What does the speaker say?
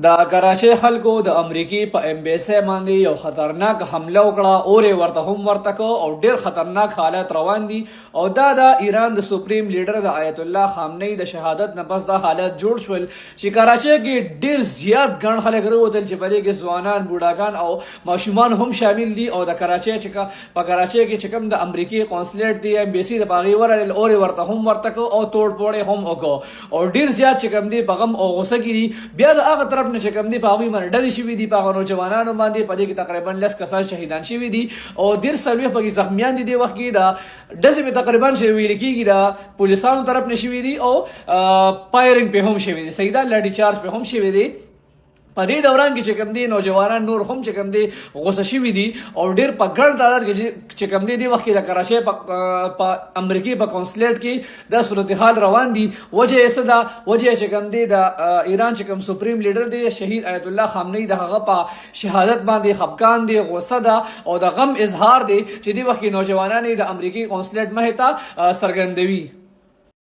د کراچۍ خلکو د امریکای په امبیسي باندې یو خطرناک حمله وکړه او ورته هم ورته کو او ډیر خطرناک حالات روان دي او دا د ایران د سپریم لیډر د آیت الله خامنه‌ای د شهادت نه پس دا حالات جوړ شول چې کراچۍ کې ډیر زیات ګڼ خلک وروتل چې په دې کې ځوانان بوډاګان او ماشومان هم شامل دي او د کراچۍ چې په کراچۍ کې چې کوم د امریکای قونسلیټ دی امبیسي د باغی ورل او ورته هم ورته کو او توړ پوړې هم وکړو او ډیر زیات چې کوم دی په غم او غوسه کې دي بیا د هغه طرف نه چې کوم دی په هغوی باندې ډلې شوي دي په هغه نوجوانانو باندې په دې کې تقریبا 10 کسان شهیدان شوي دي او ډېر څلوېښت پکې زخمیان دي دې وخت کې د ډزې مې تقریبا چې ویل کېږي د پولیسانو طرف نه شوي دي او پایرنګ پې هم شوي دي صحیح ده لاټي چارج پې هم شوي دي په دې دوران کې چې کوم دي نوجوانان نور هم چې کوم دي غوسه شوي دي او ډېر په ګڼ تعداد کې چې کوم دي وخت کې د کراچۍ په امریکای په قونسلیټ کې د صورتحال روان دي وجه یې څه ده وجه یې چې کوم دي د ایران چې کوم سپریم لیډر دی شهید آیت الله خامنه‌ای د هغه په شهادت باندې خفګان دي غوسه ده او د غم اظهار دی چې دې وخت کې نوجوانان د امریکای قونسلیټ مخې ته څرګندوي